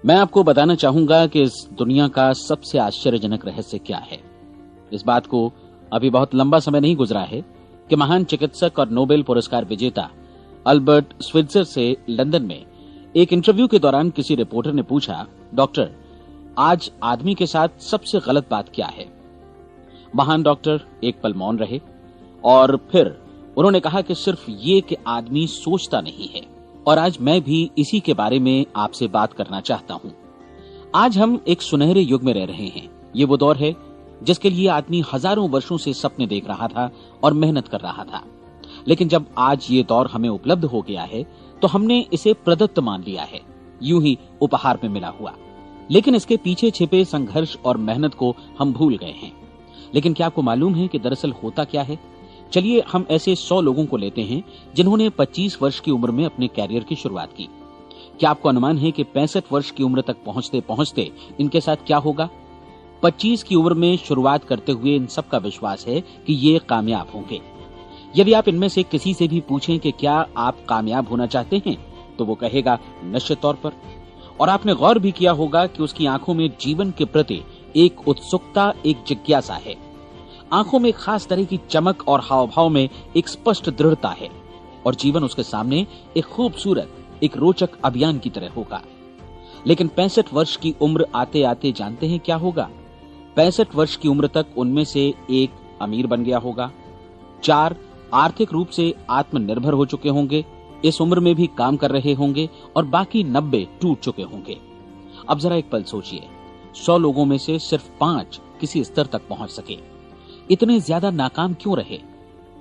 मैं आपको बताना चाहूंगा कि इस दुनिया का सबसे आश्चर्यजनक रहस्य क्या है। इस बात को अभी बहुत लंबा समय नहीं गुजरा है कि महान चिकित्सक और नोबेल पुरस्कार विजेता अल्बर्ट स्विट्जर से लंदन में एक इंटरव्यू के दौरान किसी रिपोर्टर ने पूछा, डॉक्टर, आज आदमी के साथ सबसे गलत बात क्या है? महान डॉक्टर एक पल मौन रहे और फिर उन्होंने कहा कि सिर्फ ये कि आदमी सोचता नहीं है। और आज मैं भी इसी के बारे में आपसे बात करना चाहता हूं। आज हम एक सुनहरे युग में रह रहे हैं। ये वो दौर है जिसके लिए आदमी हजारों वर्षों से सपने देख रहा था और मेहनत कर रहा था। लेकिन जब आज ये दौर हमें उपलब्ध हो गया है तो हमने इसे प्रदत्त मान लिया है, यूं ही उपहार में मिला हुआ। लेकिन इसके पीछे छिपे संघर्ष और मेहनत को हम भूल गए हैं। लेकिन क्या आपको मालूम है कि दरअसल होता क्या है? चलिए हम ऐसे 100 लोगों को लेते हैं जिन्होंने 25 वर्ष की उम्र में अपने कैरियर की शुरुआत की। क्या आपको अनुमान है कि 65 वर्ष की उम्र तक पहुंचते पहुंचते इनके साथ क्या होगा? 25 की उम्र में शुरुआत करते हुए इन सबका विश्वास है कि ये कामयाब होंगे। यदि आप इनमें से किसी से भी पूछें कि क्या आप कामयाब होना चाहते हैं, तो वो कहेगा निश्चित तौर पर। और आपने गौर भी किया होगा कि उसकी आंखों में जीवन के प्रति एक उत्सुकता, एक जिज्ञासा है। आंखों में खास तरह की चमक और हाव भाव में एक स्पष्ट दृढ़ता है और जीवन उसके सामने एक खूबसूरत, एक रोचक अभियान की तरह होगा। लेकिन 65 वर्ष की उम्र आते आते जानते हैं क्या होगा? 65 वर्ष की उम्र तक उनमें से एक अमीर बन गया होगा, 4 आर्थिक रूप से आत्मनिर्भर हो चुके होंगे, इस उम्र में भी काम कर रहे होंगे और बाकी 90 टूट चुके होंगे। अब जरा एक पल सोचिए, 100 लोगों में से सिर्फ 5 किसी स्तर तक पहुंच सके। इतने ज्यादा नाकाम क्यों रहे?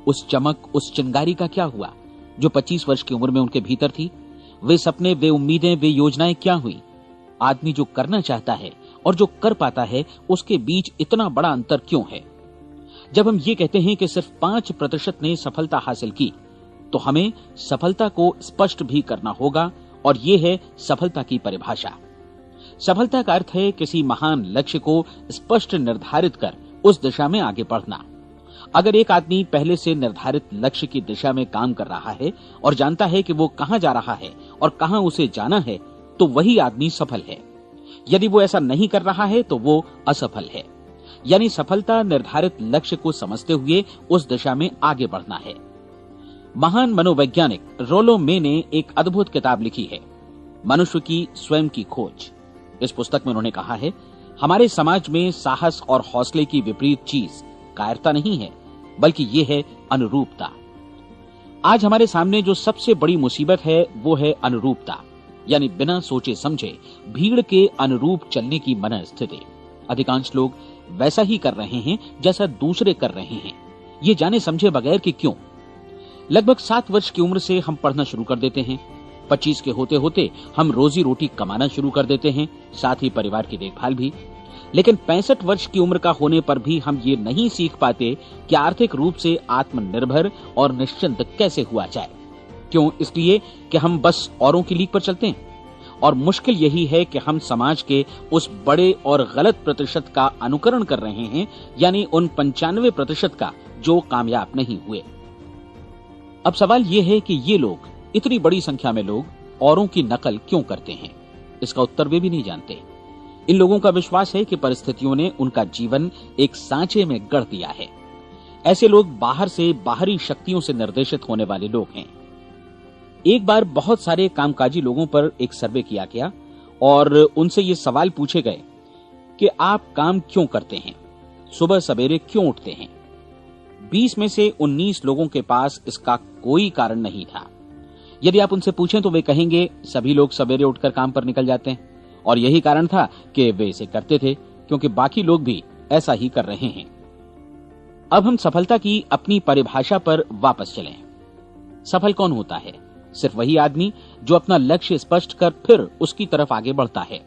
उस चमक, उस चिंगारी का क्या हुआ जो 25 वर्ष की उम्र में उनके भीतर थी? वे सपने, वे उम्मीदें, वे योजनाएं क्या हुई? आदमी जो करना चाहता है और जो कर पाता है, उसके बीच इतना बड़ा अंतर क्यों है? जब हम ये कहते हैं कि सिर्फ 5% ने सफलता हासिल की, तो हमें सफलता को स्पष्ट भी करना होगा और ये है सफलता की परिभाषा। सफलता का अर्थ है किसी महान लक्ष्य को स्पष्ट निर्धारित कर उस दिशा में आगे बढ़ना। अगर एक आदमी पहले से निर्धारित लक्ष्य की दिशा में काम कर रहा है और जानता है कि वो कहां जा रहा है और कहां उसे जाना है, तो वही आदमी सफल है। यदि वो ऐसा नहीं कर रहा है तो वो असफल है। यानी सफलता निर्धारित लक्ष्य को समझते हुए उस दिशा में आगे बढ़ना है। महान मनोवैज्ञानिक रोलो मे ने एक अद्भुत किताब लिखी है, मनुष्य की स्वयं की खोज। इस पुस्तक में उन्होंने कहा है, हमारे समाज में साहस और हौसले की विपरीत चीज कायरता नहीं है, बल्कि ये है अनुरूपता। आज हमारे सामने जो सबसे बड़ी मुसीबत है वो है अनुरूपता, यानी बिना सोचे समझे भीड़ के अनुरूप चलने की मनस्थिति। अधिकांश लोग वैसा ही कर रहे हैं जैसा दूसरे कर रहे हैं, ये जाने समझे बगैर कि क्यों। लगभग 7 वर्ष की उम्र से हम पढ़ना शुरू कर देते हैं। 25 के होते होते हम रोजी रोटी कमाना शुरू कर देते हैं, साथ ही परिवार की देखभाल भी। लेकिन 65 वर्ष की उम्र का होने पर भी हम ये नहीं सीख पाते कि आर्थिक रूप से आत्मनिर्भर और निश्चिंत कैसे हुआ जाए। क्यों? इसलिए कि हम बस औरों की लीक पर चलते हैं। और मुश्किल यही है कि हम समाज के उस बड़े और गलत प्रतिशत का अनुकरण कर रहे हैं, यानी उन 95% का जो कामयाब नहीं हुए। अब सवाल यह है कि ये लोग, इतनी बड़ी संख्या में लोग, औरों की नकल क्यों करते हैं? इसका उत्तर वे भी नहीं जानते। इन लोगों का विश्वास है कि परिस्थितियों ने उनका जीवन एक सांचे में गढ़ दिया है। ऐसे लोग बाहर से बाहरी शक्तियों से निर्देशित होने वाले लोग हैं। एक बार बहुत सारे कामकाजी लोगों पर एक सर्वे किया गया और उनसे ये सवाल पूछे गए कि आप काम क्यों करते हैं, सुबह सवेरे क्यों उठते हैं? 20 में से 19 लोगों के पास इसका कोई कारण नहीं था। यदि आप उनसे पूछें तो वे कहेंगे सभी लोग सवेरे उठकर काम पर निकल जाते हैं और यही कारण था कि वे इसे करते थे क्योंकि बाकी लोग भी ऐसा ही कर रहे हैं। अब हम सफलता की अपनी परिभाषा पर वापस चलें। सफल कौन होता है? सिर्फ वही आदमी जो अपना लक्ष्य स्पष्ट कर फिर उसकी तरफ आगे बढ़ता है।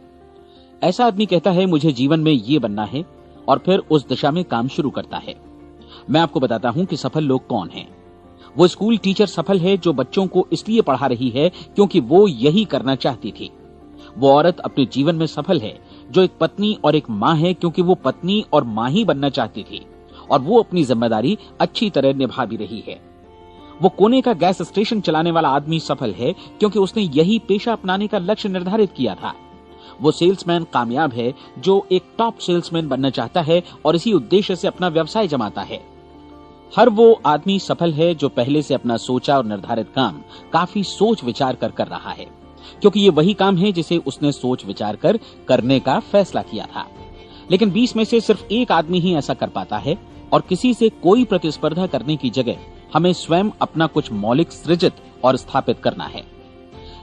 ऐसा आदमी कहता है मुझे जीवन में ये बनना है और फिर उस दिशा में काम शुरू करता है। मैं आपको बताता हूं कि सफल लोग कौन हैं। वो स्कूल टीचर सफल है जो बच्चों को इसलिए पढ़ा रही है क्योंकि वो यही करना चाहती थी। वो औरत अपने जीवन में सफल है जो एक पत्नी और एक मां है क्योंकि वो पत्नी और मां ही बनना चाहती थी और वो अपनी जिम्मेदारी अच्छी तरह निभा भी रही है। वो कोने का गैस स्टेशन चलाने वाला आदमी सफल है क्योंकि उसने यही पेशा अपनाने का लक्ष्य निर्धारित किया था। वो सेल्समैन कामयाब है जो एक टॉप सेल्समैन बनना चाहता है और इसी उद्देश्य से अपना व्यवसाय जमाता है। हर वो आदमी सफल है जो पहले से अपना सोचा और निर्धारित काम काफी सोच विचार कर रहा है, क्योंकि ये वही काम है जिसे उसने सोच विचार कर करने का फैसला किया था। लेकिन 20 में से सिर्फ एक आदमी ही ऐसा कर पाता है और किसी से कोई प्रतिस्पर्धा करने की जगह हमें स्वयं अपना कुछ मौलिक सृजित और स्थापित करना है।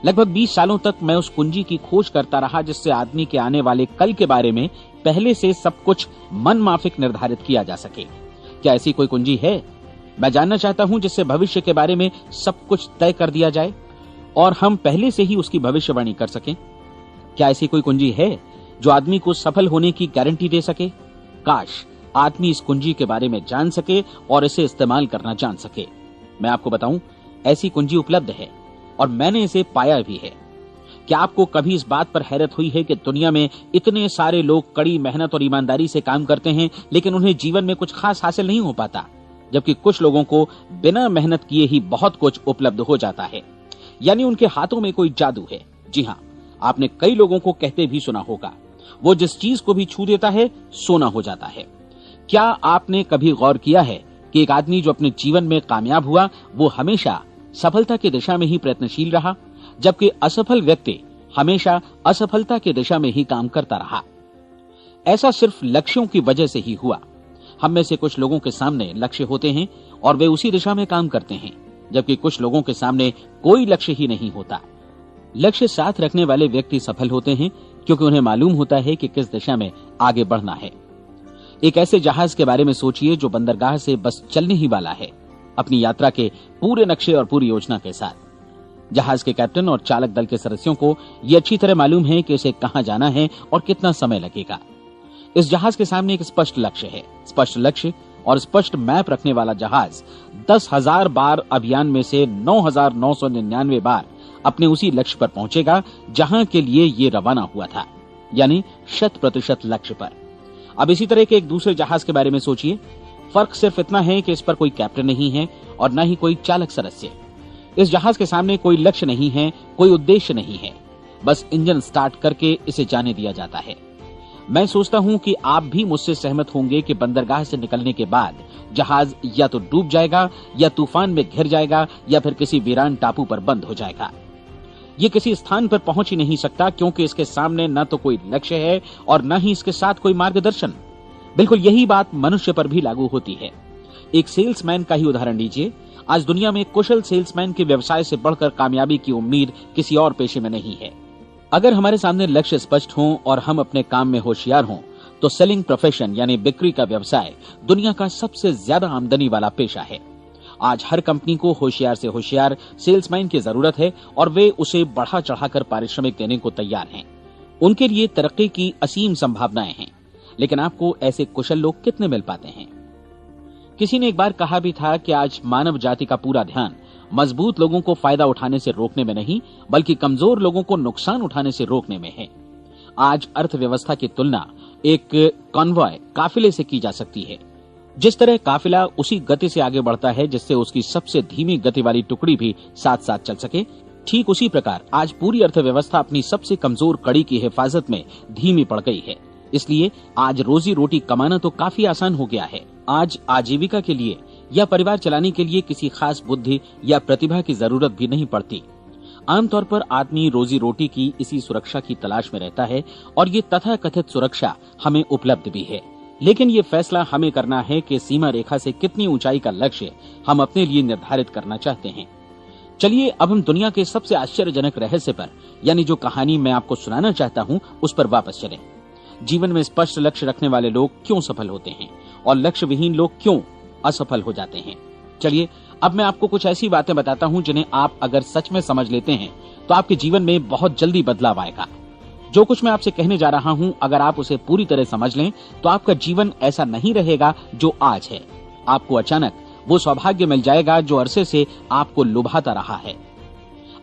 लगभग 20 सालों तक मैं उस कुंजी की खोज करता रहा जिससे आदमी के आने वाले कल के बारे में पहले से सब कुछ मन माफिक निर्धारित किया जा सके। क्या ऐसी कोई कुंजी है? मैं जानना चाहता हूं जिससे भविष्य के बारे में सब कुछ तय कर दिया जाए और हम पहले से ही उसकी भविष्यवाणी कर सकें। क्या ऐसी कोई कुंजी है जो आदमी को सफल होने की गारंटी दे सके? काश आदमी इस कुंजी के बारे में जान सके और इसे इस्तेमाल करना जान सके। मैं आपको बताऊं, ऐसी कुंजी उपलब्ध है और मैंने इसे पाया भी है। क्या आपको कभी इस बात पर हैरत हुई है कि दुनिया में इतने सारे लोग कड़ी मेहनत और ईमानदारी से काम करते हैं लेकिन उन्हें जीवन में कुछ खास हासिल नहीं हो पाता, जबकि कुछ लोगों को बिना मेहनत किए ही बहुत कुछ उपलब्ध हो जाता है, यानी उनके हाथों में कोई जादू है। जी हाँ, आपने कई लोगों को कहते भी सुना होगा, वो जिस चीज को भी छू देता है सोना हो जाता है। क्या आपने कभी गौर किया है कि एक आदमी जो अपने जीवन में कामयाब हुआ वो हमेशा सफलता की दिशा में ही प्रयत्नशील रहा, जबकि असफल व्यक्ति हमेशा असफलता की दिशा में ही काम करता रहा? ऐसा सिर्फ लक्ष्यों की वजह से ही हुआ। हम में से कुछ लोगों के सामने लक्ष्य होते हैं और वे उसी दिशा में काम करते हैं, जबकि कुछ लोगों के सामने कोई लक्ष्य ही नहीं होता। लक्ष्य साथ रखने वाले व्यक्ति सफल होते हैं क्योंकि उन्हें मालूम होता है कि किस दिशा में आगे बढ़ना है। एक ऐसे जहाज के बारे में सोचिए जो बंदरगाह से बस चलने ही वाला है, अपनी यात्रा के पूरे नक्शे और पूरी योजना के साथ। जहाज के कैप्टन और चालक दल के सदस्यों को यह अच्छी तरह मालूम है कि उसे कहां जाना है और कितना समय लगेगा। इस जहाज के सामने एक स्पष्ट लक्ष्य है। स्पष्ट लक्ष्य और स्पष्ट मैप रखने वाला जहाज 10,000 बार अभियान में से 9,999 बार अपने उसी लक्ष्य पर पहुंचेगा जहां के लिए ये रवाना हुआ था, यानी 100% लक्ष्य पर। अब इसी तरह के एक दूसरे जहाज के बारे में सोचिए। फर्क सिर्फ इतना है कि इस पर कोई कैप्टन नहीं है और न ही कोई चालक सदस्य। इस जहाज के सामने कोई लक्ष्य नहीं है, कोई उद्देश्य नहीं है, बस इंजन स्टार्ट करके इसे जाने दिया जाता है। मैं सोचता हूं कि आप भी मुझसे सहमत होंगे कि बंदरगाह से निकलने के बाद जहाज या तो डूब जाएगा या तूफान में घिर जाएगा या फिर किसी वीरान टापू पर बंद हो जाएगा। ये किसी स्थान पर पहुंच ही नहीं सकता क्योंकि इसके सामने न तो कोई लक्ष्य है और न ही इसके साथ कोई मार्गदर्शन। बिल्कुल यही बात मनुष्य पर भी लागू होती है। एक सेल्समैन का ही उदाहरण लीजिए। आज दुनिया में कुशल सेल्समैन के व्यवसाय से बढ़कर कामयाबी की उम्मीद किसी और पेशे में नहीं है। अगर हमारे सामने लक्ष्य स्पष्ट हो और हम अपने काम में होशियार हों तो सेलिंग प्रोफेशन यानी बिक्री का व्यवसाय दुनिया का सबसे ज्यादा आमदनी वाला पेशा है। आज हर कंपनी को होशियार से होशियार सेल्समैन की जरूरत है और वे उसे बढ़ा चढ़ाकर पारिश्रमिक देने को तैयार हैं। उनके लिए तरक्की की असीम संभावनाएं हैं, लेकिन आपको ऐसे कुशल लोग कितने मिल पाते हैं? किसी ने एक बार कहा भी था कि आज मानव जाति का पूरा ध्यान मजबूत लोगों को फायदा उठाने से रोकने में नहीं, बल्कि कमजोर लोगों को नुकसान उठाने से रोकने में है। आज अर्थव्यवस्था की तुलना एक कॉन्वॉय काफिले से की जा सकती है। जिस तरह काफिला उसी गति से आगे बढ़ता है जिससे उसकी सबसे धीमी गति वाली टुकड़ी भी साथ साथ चल सके, ठीक उसी प्रकार आज पूरी अर्थव्यवस्था अपनी सबसे कमजोर कड़ी की हिफाजत में धीमी पड़ गई है। इसलिए आज रोजी रोटी कमाना तो काफी आसान हो गया है। आज आजीविका के लिए या परिवार चलाने के लिए किसी खास बुद्धि या प्रतिभा की जरूरत भी नहीं पड़ती। आमतौर पर आदमी रोजी रोटी की इसी सुरक्षा की तलाश में रहता है और ये तथाकथित सुरक्षा हमें उपलब्ध भी है। लेकिन ये फैसला हमें करना है कि सीमा रेखा से कितनी ऊंचाई का लक्ष्य हम अपने लिए निर्धारित करना चाहते हैं। चलिए अब हम दुनिया के सबसे आश्चर्यजनक रहस्य पर, यानी जो कहानी मैं आपको सुनाना चाहता हूँ, उस पर वापस चलें। जीवन में स्पष्ट लक्ष्य रखने वाले लोग क्यों सफल होते हैं और लक्ष्य विहीन लोग क्यों असफल हो जाते हैं? चलिए अब मैं आपको कुछ ऐसी बातें बताता हूं जिन्हें आप अगर सच में समझ लेते हैं तो आपके जीवन में बहुत जल्दी बदलाव आएगा। जो कुछ मैं आपसे कहने जा रहा हूं, अगर आप उसे पूरी तरह समझ लें तो आपका जीवन ऐसा नहीं रहेगा जो आज है। आपको अचानक वो सौभाग्य मिल जाएगा जो अरसे से आपको लुभाता रहा है।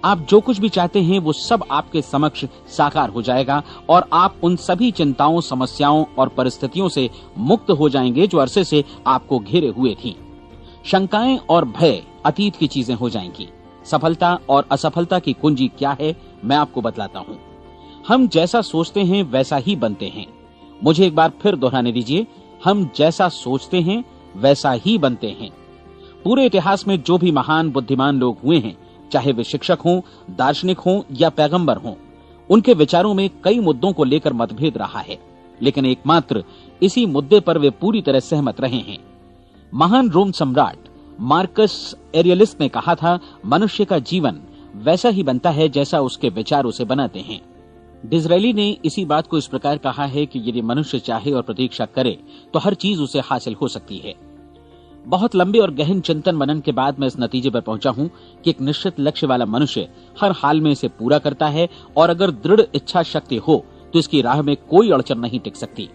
आप जो कुछ भी चाहते हैं वो सब आपके समक्ष साकार हो जाएगा और आप उन सभी चिंताओं, समस्याओं और परिस्थितियों से मुक्त हो जाएंगे जो अरसे से आपको घेरे हुए थी। शंकाएं और भय अतीत की चीजें हो जाएंगी। सफलता और असफलता की कुंजी क्या है, मैं आपको बतलाता हूं। हम जैसा सोचते हैं वैसा ही बनते हैं। मुझे एक बार फिर दोहराने दीजिए, हम जैसा सोचते हैं वैसा ही बनते हैं। पूरे इतिहास में जो भी महान बुद्धिमान लोग हुए हैं, चाहे वे शिक्षक हों, दार्शनिक हों या पैगंबर हों, उनके विचारों में कई मुद्दों को लेकर मतभेद रहा है, लेकिन एकमात्र इसी मुद्दे पर वे पूरी तरह सहमत रहे हैं। महान रोम सम्राट मार्कस एरियलिस ने कहा था, मनुष्य का जीवन वैसा ही बनता है जैसा उसके विचार उसे बनाते हैं। डिज़रायली ने इसी बात को इस प्रकार कहा है कि यदि मनुष्य चाहे और प्रतीक्षा करे तो हर चीज उसे हासिल हो सकती है। बहुत लंबे और गहन चिंतन मनन के बाद मैं इस नतीजे पर पहुंचा हूं कि एक निश्चित लक्ष्य वाला मनुष्य हर हाल में इसे पूरा करता है, और अगर दृढ़ इच्छा शक्ति हो तो इसकी राह में कोई अड़चन नहीं टिक सकती।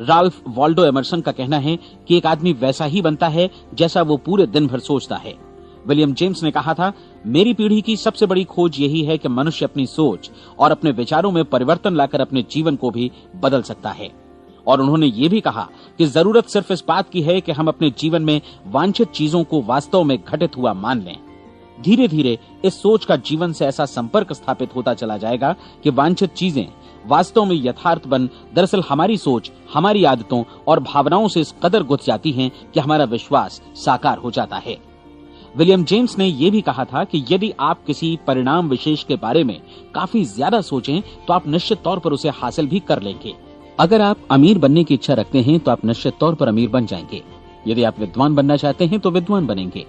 राल्फ वॉल्डो एमर्सन का कहना है कि एक आदमी वैसा ही बनता है जैसा वो पूरे दिन भर सोचता है। विलियम जेम्स ने कहा था, मेरी पीढ़ी की सबसे बड़ी खोज यही है कि मनुष्य अपनी सोच और अपने विचारों में परिवर्तन लाकर अपने जीवन को भी बदल सकता है। और उन्होंने ये भी कहा कि जरूरत सिर्फ इस बात की है कि हम अपने जीवन में वांछित चीजों को वास्तव में घटित हुआ मान लें। धीरे धीरे इस सोच का जीवन से ऐसा संपर्क स्थापित होता चला जाएगा कि वांछित चीजें वास्तव में यथार्थ बन दरअसल हमारी सोच, हमारी आदतों और भावनाओं से इस कदर गुथ जाती हैं कि हमारा विश्वास साकार हो जाता है। विलियम जेम्स ने यह भी कहा था कि यदि आप किसी परिणाम विशेष के बारे में काफी ज्यादा सोचें तो आप निश्चित तौर पर उसे हासिल भी कर लेंगे। अगर आप अमीर बनने की इच्छा रखते हैं तो आप निश्चित तौर पर अमीर बन जाएंगे। यदि आप विद्वान बनना चाहते हैं तो विद्वान बनेंगे।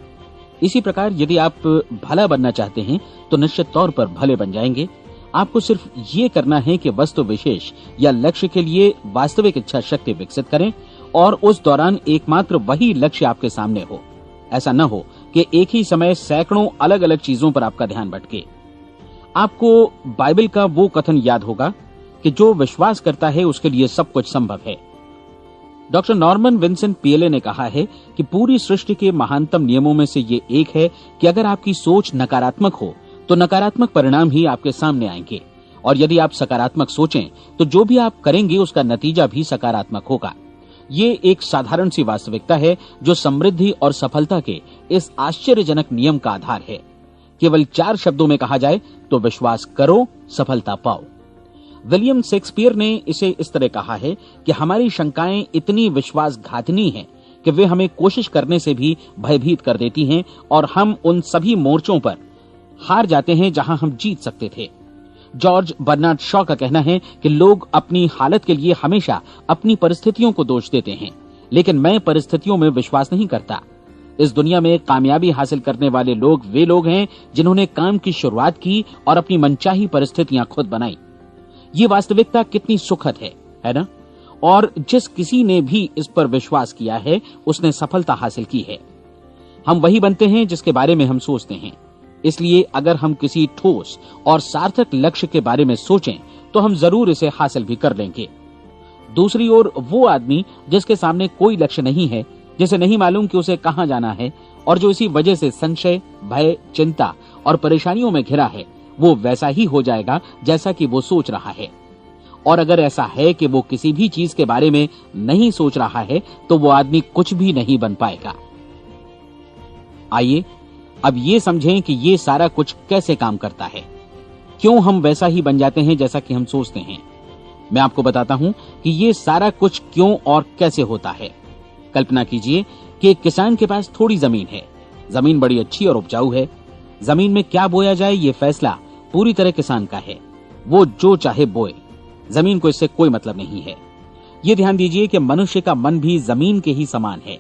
इसी प्रकार यदि आप भला बनना चाहते हैं तो निश्चित तौर पर भले बन जाएंगे। आपको सिर्फ ये करना है कि वस्तु विशेष या लक्ष्य के लिए वास्तविक इच्छा शक्ति विकसित करें और उस दौरान एकमात्र वही लक्ष्य आपके सामने हो। ऐसा न हो कि एक ही समय सैकड़ों अलग अलग चीजों पर आपका ध्यान भटके। आपको बाइबल का वो कथन याद होगा कि जो विश्वास करता है उसके लिए सब कुछ संभव है। डॉक्टर नॉर्मन विंसेंट पीएले ने कहा है कि पूरी सृष्टि के महानतम नियमों में से ये एक है कि अगर आपकी सोच नकारात्मक हो तो नकारात्मक परिणाम ही आपके सामने आएंगे, और यदि आप सकारात्मक सोचें तो जो भी आप करेंगे उसका नतीजा भी सकारात्मक होगा। ये एक साधारण सी वास्तविकता है जो समृद्धि और सफलता के इस आश्चर्यजनक नियम का आधार है। केवल 4 शब्दों में कहा जाए तो विश्वास करो, सफलता पाओ। विलियम शेक्सपियर ने इसे इस तरह कहा है कि हमारी शंकाएं इतनी विश्वासघातिनी हैं कि वे हमें कोशिश करने से भी भयभीत कर देती हैं, और हम उन सभी मोर्चों पर हार जाते हैं जहां हम जीत सकते थे। जॉर्ज बर्नार्ड शॉ का कहना है कि लोग अपनी हालत के लिए हमेशा अपनी परिस्थितियों को दोष देते हैं, लेकिन मैं परिस्थितियों में विश्वास नहीं करता। इस दुनिया में कामयाबी हासिल करने वाले लोग वे लोग हैं जिन्होंने काम की शुरुआत की और अपनी मनचाही परिस्थितियां खुद बनाई। ये वास्तविकता कितनी सुखद है ना? और जिस किसी ने भी इस पर विश्वास किया है उसने सफलता हासिल की है। हम वही बनते हैं जिसके बारे में हम सोचते हैं। इसलिए अगर हम किसी ठोस और सार्थक लक्ष्य के बारे में सोचें तो हम जरूर इसे हासिल भी कर लेंगे। दूसरी ओर वो आदमी जिसके सामने कोई लक्ष्य नहीं है, जिसे नहीं मालूम कि उसे कहां जाना है, और जो इसी वजह से संशय, भय, चिंता और परेशानियों में घिरा है, वो वैसा ही हो जाएगा जैसा कि वो सोच रहा है। और अगर ऐसा है कि वो किसी भी चीज के बारे में नहीं सोच रहा है तो वो आदमी कुछ भी नहीं बन पाएगा। आइए अब ये समझें कि ये सारा कुछ कैसे काम करता है, क्यों हम वैसा ही बन जाते हैं जैसा कि हम सोचते हैं। मैं आपको बताता हूं कि ये सारा कुछ क्यों और कैसे होता है। कल्पना कीजिए कि एक किसान के पास थोड़ी जमीन है। जमीन बड़ी अच्छी और उपजाऊ है। जमीन में क्या बोया जाए ये फैसला पूरी तरह किसान का है। वो जो चाहे बोए, जमीन को इससे कोई मतलब नहीं है। ये ध्यान दीजिए कि मनुष्य का मन भी जमीन के ही समान है,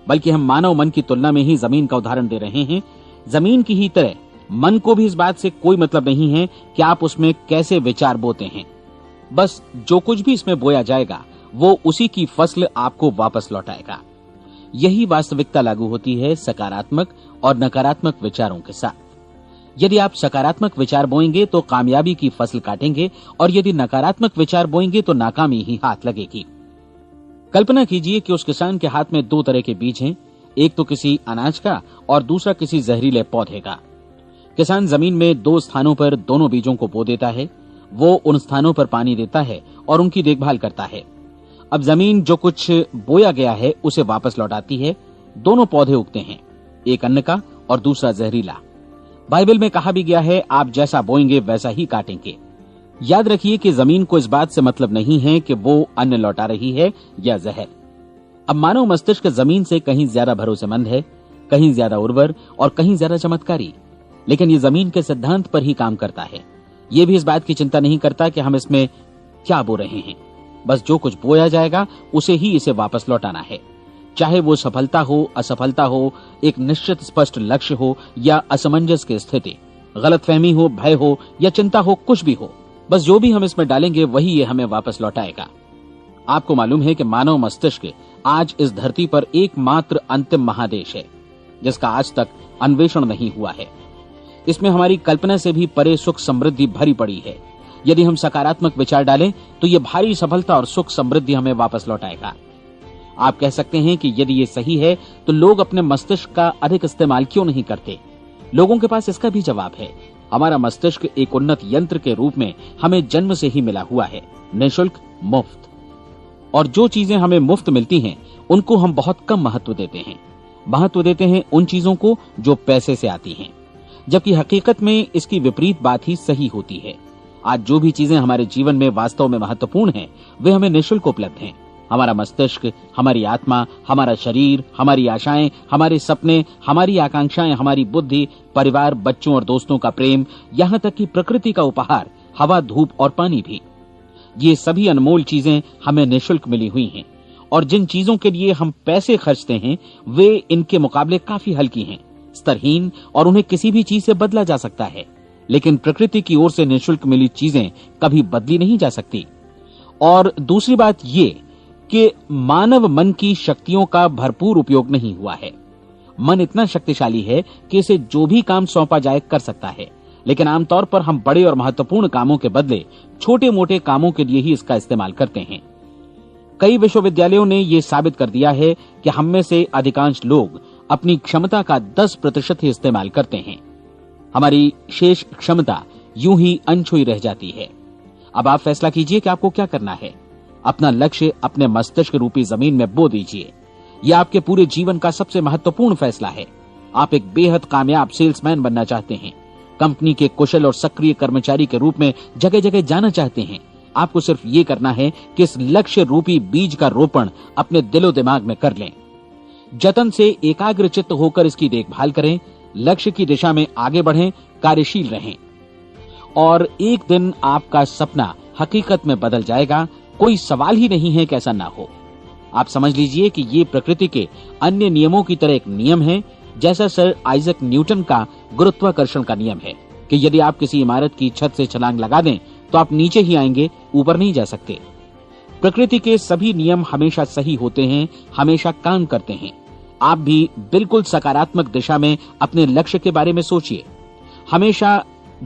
बल्कि हम मानव मन की तुलना में ही जमीन का उदाहरण दे रहे हैं। जमीन की ही तरह मन को भी इस बात से कोई मतलब नहीं है कि आप उसमें कैसे विचार बोते हैं। बस जो कुछ भी इसमें बोया जाएगा वो उसी की फसल आपको वापस लौटाएगा। यही वास्तविकता लागू होती है सकारात्मक और नकारात्मक विचारों के साथ। यदि आप सकारात्मक विचार बोएंगे तो कामयाबी की फसल काटेंगे, और यदि नकारात्मक विचार बोएंगे तो नाकामी ही हाथ लगेगी। कल्पना कीजिए कि उस किसान के हाथ में 2 तरह के बीज हैं, एक तो किसी अनाज का और दूसरा किसी जहरीले पौधे का। किसान जमीन में 2 स्थानों पर दोनों बीजों को बो देता है। वो उन स्थानों पर पानी देता है और उनकी देखभाल करता है। अब जमीन जो कुछ बोया गया है उसे वापस लौटाती है। दोनों पौधे उगते हैं, एक अन्न का और दूसरा जहरीला। बाइबल में कहा भी गया है, आप जैसा बोएंगे वैसा ही काटेंगे। याद रखिए कि जमीन को इस बात से मतलब नहीं है कि वो अन्न लौटा रही है या जहर। अब मानव मस्तिष्क जमीन से कहीं ज्यादा भरोसेमंद है, कहीं ज्यादा उर्वर और कहीं ज्यादा चमत्कारी, लेकिन ये जमीन के सिद्धांत पर ही काम करता है। ये भी इस बात की चिंता नहीं करता कि हम इसमें क्या बो रहे हैं। बस जो कुछ बोया जाएगा उसे ही इसे वापस लौटाना है, चाहे वो सफलता हो, असफलता हो, एक निश्चित स्पष्ट लक्ष्य हो या असमंजस की स्थिति, गलतफहमी हो, भय हो या चिंता हो, कुछ भी हो। बस जो भी हम इसमें डालेंगे वही ये हमें वापस लौटाएगा। आपको मालूम है कि मानव मस्तिष्क आज इस धरती पर एकमात्र अंतिम महादेश है जिसका आज तक अन्वेषण नहीं हुआ है। इसमें हमारी कल्पना से भी परे सुख समृद्धि भरी पड़ी है। यदि हम सकारात्मक विचार डालें तो ये भारी सफलता और सुख समृद्धि हमें वापस लौटाएगा। आप कह सकते हैं कि यदि ये सही है तो लोग अपने मस्तिष्क का अधिक इस्तेमाल क्यों नहीं करते? लोगों के पास इसका भी जवाब है। हमारा मस्तिष्क एक उन्नत यंत्र के रूप में हमें जन्म से ही मिला हुआ है, निःशुल्क, मुफ्त। और जो चीजें हमें मुफ्त मिलती हैं उनको हम बहुत कम महत्व देते हैं। महत्व देते हैं उन चीजों को जो पैसे से आती हैं, जबकि हकीकत में इसकी विपरीत बात ही सही होती है। आज जो भी चीजें हमारे जीवन में वास्तव में महत्वपूर्ण हैं वे हमें निःशुल्क उपलब्ध हैं। हमारा मस्तिष्क, हमारी आत्मा, हमारा शरीर, हमारी आशाएं, हमारे सपने, हमारी आकांक्षाएं, हमारी बुद्धि, परिवार, बच्चों और दोस्तों का प्रेम, यहाँ तक कि प्रकृति का उपहार, हवा, धूप और पानी भी, ये सभी अनमोल चीजें हमें निःशुल्क मिली हुई हैं। और जिन चीजों के लिए हम पैसे खर्चते हैं वे इनके मुकाबले काफी हल्की हैं, स्तरहीन, और उन्हें किसी भी चीज से बदला जा सकता है। लेकिन प्रकृति की ओर से निःशुल्क मिली चीजें कभी बदली नहीं जा सकती। और दूसरी बात ये कि मानव मन की शक्तियों का भरपूर उपयोग नहीं हुआ है। मन इतना शक्तिशाली है कि इसे जो भी काम सौंपा जाए कर सकता है, लेकिन आमतौर पर हम बड़े और महत्वपूर्ण कामों के बदले छोटे मोटे कामों के लिए ही इसका इस्तेमाल करते हैं। कई विश्वविद्यालयों ने यह साबित कर दिया है कि हम में से अधिकांश लोग अपनी क्षमता का 10% ही इस्तेमाल करते हैं। हमारी शेष क्षमता यूं ही अनछुई रह जाती है। अब आप फैसला कीजिए कि आपको क्या करना है। अपना लक्ष्य अपने मस्तिष्क रूपी जमीन में बो दीजिए। यह आपके पूरे जीवन का सबसे महत्वपूर्ण फैसला है। आप एक बेहद कामयाब सेल्समैन बनना चाहते हैं, कंपनी के कुशल और सक्रिय कर्मचारी के रूप में जगह जगह जाना चाहते हैं। आपको सिर्फ ये करना है कि इस लक्ष्य रूपी बीज का रोपण अपने दिलो दिमाग में कर लें। जतन से एकाग्रचित्त होकर इसकी देखभाल करें, लक्ष्य की दिशा में आगे बढ़ें, कार्यशील रहें, और एक दिन आपका सपना हकीकत में बदल जाएगा। कोई सवाल ही नहीं है कि ऐसा ना हो। आप समझ लीजिए कि ये प्रकृति के अन्य नियमों की तरह एक नियम है, जैसा सर आइजक न्यूटन का गुरुत्वाकर्षण का नियम है कि यदि आप किसी इमारत की छत से छलांग लगा दें तो आप नीचे ही आएंगे, ऊपर नहीं जा सकते। प्रकृति के सभी नियम हमेशा सही होते हैं, हमेशा काम करते हैं। आप भी बिल्कुल सकारात्मक दिशा में अपने लक्ष्य के बारे में सोचिए। हमेशा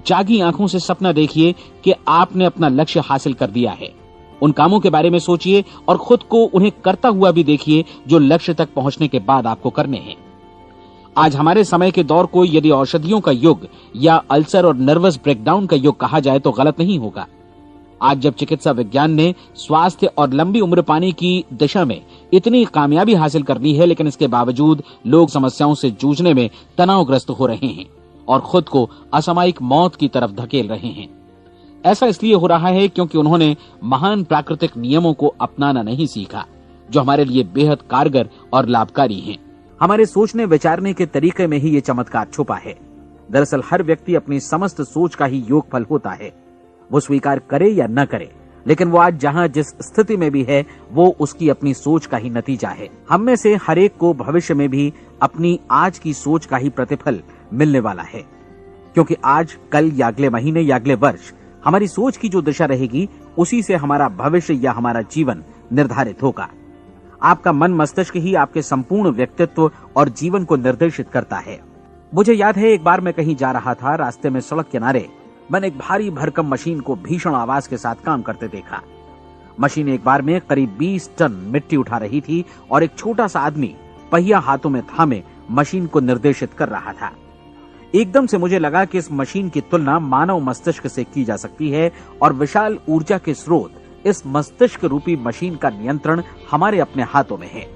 जागी आंखों से सपना देखिए कि आपने अपना लक्ष्य हासिल कर दिया है। उन कामों के बारे में सोचिए और खुद को उन्हें करता हुआ भी देखिए जो लक्ष्य तक पहुंचने के बाद आपको करने हैं। आज हमारे समय के दौर को यदि औषधियों का युग या अल्सर और नर्वस ब्रेकडाउन का युग कहा जाए तो गलत नहीं होगा। आज जब चिकित्सा विज्ञान ने स्वास्थ्य और लंबी उम्र पाने की दिशा में इतनी कामयाबी हासिल कर ली है, लेकिन इसके बावजूद लोग समस्याओं से जूझने में तनावग्रस्त हो रहे हैं और खुद को असामयिक मौत की तरफ धकेल रहे हैं। ऐसा इसलिए हो रहा है क्योंकि उन्होंने महान प्राकृतिक नियमों को अपनाना नहीं सीखा, जो हमारे लिए बेहद कारगर और लाभकारी हैं। हमारे सोचने विचारने के तरीके में ही ये चमत्कार छुपा है। दरअसल हर व्यक्ति अपनी समस्त सोच का ही योगफल होता है, वो स्वीकार करे या न करे, लेकिन वो आज जहां जिस स्थिति में भी है वो उसकी अपनी सोच का ही नतीजा है। हम में से हर एक को भविष्य में भी अपनी आज की सोच का ही प्रतिफल मिलने वाला है, क्योंकि आज, कल या अगले महीने या अगले वर्ष हमारी सोच की जो दिशा रहेगी उसी से हमारा भविष्य या हमारा जीवन निर्धारित होगा। आपका मन मस्तिष्क ही आपके संपूर्ण व्यक्तित्व और जीवन को निर्देशित करता है। मुझे याद है एक बार मैं कहीं जा रहा था, रास्ते में सड़क किनारे मैंने एक भारी भरकम मशीन को भीषण आवाज के साथ काम करते देखा। मशीन एक बार में करीब 20 टन मिट्टी उठा रही थी और एक छोटा सा आदमी पहिया हाथों में थामे मशीन को निर्देशित कर रहा था। एकदम से मुझे लगा कि इस मशीन की तुलना मानव मस्तिष्क से की जा सकती है और विशाल ऊर्जा के स्रोत इस मस्तिष्क रूपी मशीन का नियंत्रण हमारे अपने हाथों में है।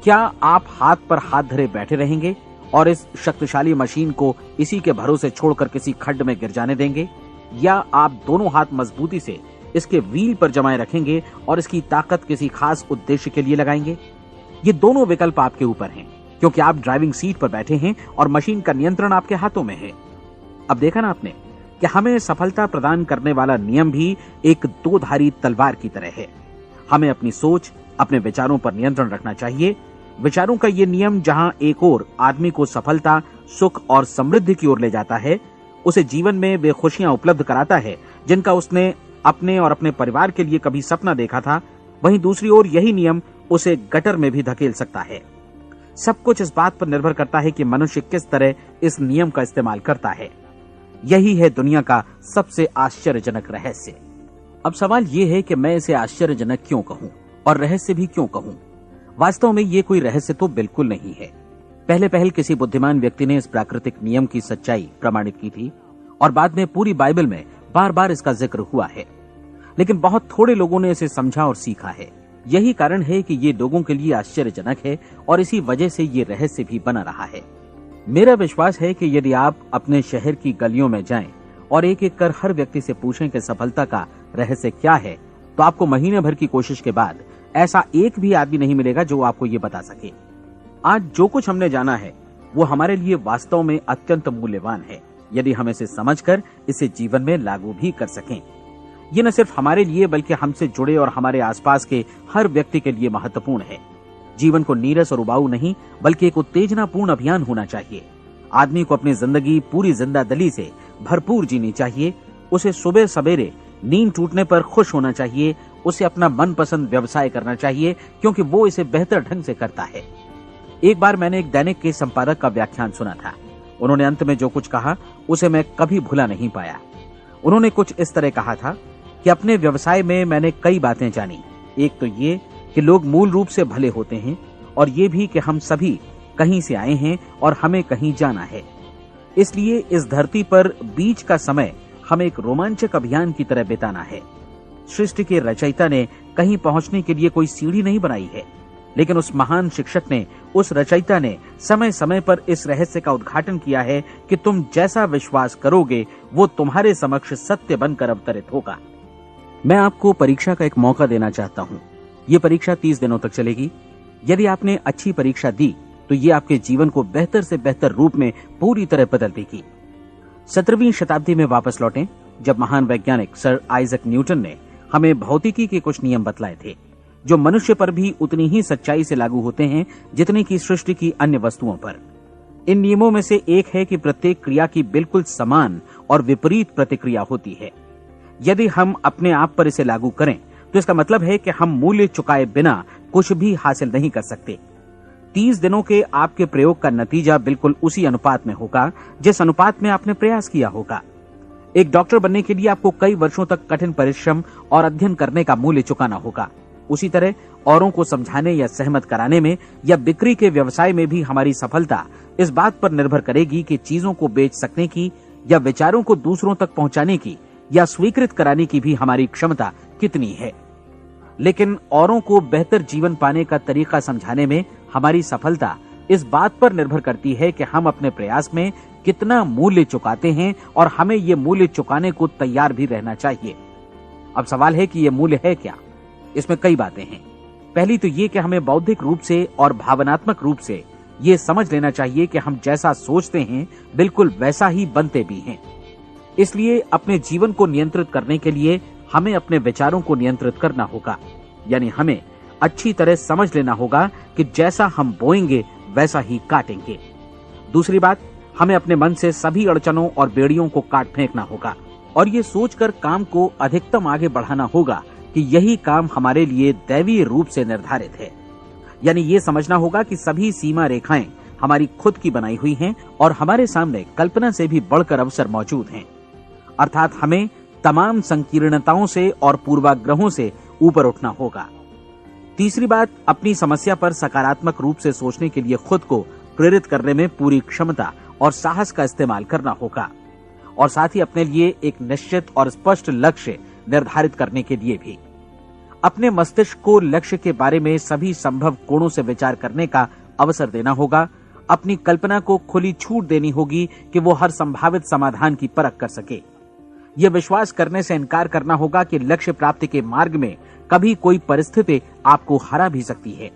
क्या आप हाथ पर हाथ धरे बैठे रहेंगे और इस शक्तिशाली मशीन को इसी के भरोसे छोड़कर किसी खड्ड में गिर जाने देंगे? या आप दोनों हाथ मजबूती से इसके व्हील पर जमाए रखेंगे और इसकी ताकत किसी खास उद्देश्य के लिए लगाएंगे? ये दोनों विकल्प आपके ऊपर हैं, क्योंकि आप ड्राइविंग सीट पर बैठे हैं और मशीन का नियंत्रण आपके हाथों में है। अब देखा ना आपने कि हमें सफलता प्रदान करने वाला नियम भी एक दो-धारी तलवार की तरह है। हमें अपनी सोच, अपने विचारों पर नियंत्रण रखना चाहिए। विचारों का ये नियम जहां एक ओर आदमी को सफलता, सुख और समृद्धि की ओर ले जाता है, उसे जीवन में वे खुशियां उपलब्ध कराता है जिनका उसने अपने और अपने परिवार के लिए कभी सपना देखा था, वहीं दूसरी ओर यही नियम उसे गटर में भी धकेल सकता है। सब कुछ इस बात पर निर्भर करता है कि मनुष्य किस तरह इस नियम का इस्तेमाल करता है। यही है दुनिया का सबसे आश्चर्यजनक रहस्य। अब सवाल यह है कि मैं इसे आश्चर्यजनक क्यों कहूं और रहस्य भी क्यों कहूं? वास्तव में ये कोई रहस्य तो बिल्कुल नहीं है। पहले किसी बुद्धिमान व्यक्ति ने इस प्राकृतिक नियम की सच्चाई प्रमाणित की थी और बाद में पूरी बाइबल में बार बार इसका जिक्र हुआ है, लेकिन बहुत थोड़े लोगों ने इसे समझा और सीखा है। यही कारण है कि ये लोगों के लिए आश्चर्यजनक है और इसी वजह से ये रहस्य भी बना रहा है। मेरा विश्वास है कि यदि आप अपने शहर की गलियों में जाएं और एक एक कर हर व्यक्ति से पूछें कि सफलता का रहस्य क्या है, तो आपको महीने भर की कोशिश के बाद ऐसा एक भी आदमी नहीं मिलेगा जो आपको ये बता सके। आज जो कुछ हमने जाना है वो हमारे लिए वास्तव में अत्यंत मूल्यवान है, यदि हम इसे समझकर इसे जीवन में लागू भी कर सकें। ये न सिर्फ हमारे लिए बल्कि हमसे जुड़े और हमारे आसपास के हर व्यक्ति के लिए महत्वपूर्ण है। जीवन को नीरस और उबाऊ नहीं बल्कि एक उत्तेजनापूर्ण अभियान होना चाहिए। आदमी को अपनी जिंदगी पूरी जिंदादिली से भरपूर जीनी चाहिए। उसे सुबह सवेरे नींद टूटने पर खुश होना चाहिए। उसे अपना मनपसंद व्यवसाय करना चाहिए क्योंकि वो इसे बेहतर ढंग से करता है। एक बार मैंने एक दैनिक के संपादक का व्याख्यान सुना था। उन्होंने अंत में जो कुछ कहा उसे मैं कभी भुला नहीं पाया। उन्होंने कुछ इस तरह कहा था कि अपने व्यवसाय में मैंने कई बातें जानी। एक तो ये कि लोग मूल रूप से भले होते हैं और ये भी कि हम सभी कहीं से आए हैं और हमें कहीं जाना है। इसलिए इस धरती पर बीच का समय हमें एक रोमांचक अभियान की तरह बिताना है। सृष्टि के रचयिता ने कहीं पहुंचने के लिए कोई सीढ़ी नहीं बनाई है, लेकिन उस महान शिक्षक ने, उस रचयिता ने समय समय पर इस रहस्य का उद्घाटन किया है कि तुम जैसा विश्वास करोगे वो तुम्हारे समक्ष सत्य बनकर अवतरित होगा। मैं आपको परीक्षा का एक मौका देना चाहता हूँ। ये परीक्षा 30 दिनों तक चलेगी। यदि आपने अच्छी परीक्षा दी तो ये आपके जीवन को बेहतर से बेहतर रूप में पूरी तरह बदल देगी। 17वीं शताब्दी में वापस लौटें, जब महान वैज्ञानिक सर आइजक न्यूटन ने हमें भौतिकी के कुछ नियम बतलाए थे, जो मनुष्य पर भी उतनी ही सच्चाई से लागू होते हैं जितनी की सृष्टि की अन्य वस्तुओं पर। इन नियमों में से एक है कि प्रत्येक क्रिया की बिल्कुल समान और विपरीत प्रतिक्रिया होती है। यदि हम अपने आप पर इसे लागू करें तो इसका मतलब है कि हम मूल्य चुकाए बिना कुछ भी हासिल नहीं कर सकते। 30 दिनों के आपके प्रयोग का नतीजा बिल्कुल उसी अनुपात में होगा जिस अनुपात में आपने प्रयास किया होगा। एक डॉक्टर बनने के लिए आपको कई वर्षों तक कठिन परिश्रम और अध्ययन करने का मूल्य चुकाना होगा। उसी तरह औरों को समझाने या सहमत कराने में या बिक्री के व्यवसाय में भी हमारी सफलता इस बात पर निर्भर करेगी कि चीजों को बेच सकने की या विचारों को दूसरों तक पहुंचाने की या स्वीकृत कराने की भी हमारी क्षमता कितनी है। लेकिन औरों को बेहतर जीवन पाने का तरीका समझाने में हमारी सफलता इस बात पर निर्भर करती है कि हम अपने प्रयास में कितना मूल्य चुकाते हैं और हमें ये मूल्य चुकाने को तैयार भी रहना चाहिए। अब सवाल है कि ये मूल्य है क्या? इसमें कई बातें हैं। पहली तो ये कि हमें बौद्धिक रूप से और भावनात्मक रूप से ये समझ लेना चाहिए कि हम जैसा सोचते हैं बिल्कुल वैसा ही बनते भी हैं। इसलिए अपने जीवन को नियंत्रित करने के लिए हमें अपने विचारों को नियंत्रित करना होगा। यानी हमें अच्छी तरह समझ लेना होगा कि जैसा हम बोएंगे वैसा ही काटेंगे। दूसरी बात, हमें अपने मन से सभी अड़चनों और बेड़ियों को काट फेंकना होगा और ये सोचकर काम को अधिकतम आगे बढ़ाना होगा कि यही काम हमारे लिए दैवीय रूप से निर्धारित है। यानी ये समझना होगा कि सभी सीमा रेखाएं हमारी खुद की बनाई हुई हैं और हमारे सामने कल्पना से भी बढ़कर अवसर मौजूद हैं। अर्थात हमें तमाम संकीर्णताओं से और पूर्वाग्रहों से ऊपर उठना होगा। तीसरी बात, अपनी समस्या पर सकारात्मक रूप से सोचने के लिए खुद को प्रेरित करने में पूरी क्षमता और साहस का इस्तेमाल करना होगा और साथ ही अपने लिए एक निश्चित और स्पष्ट लक्ष्य निर्धारित करने के लिए भी। अपने मस्तिष्क को लक्ष्य के बारे में सभी संभव कोणों से विचार करने का अवसर देना होगा। अपनी कल्पना को खुली छूट देनी होगी कि वो हर संभावित समाधान की परख कर सके। यह विश्वास करने से इनकार करना होगा कि लक्ष्य प्राप्ति के मार्ग में कभी कोई परिस्थिति आपको हरा भी सकती है।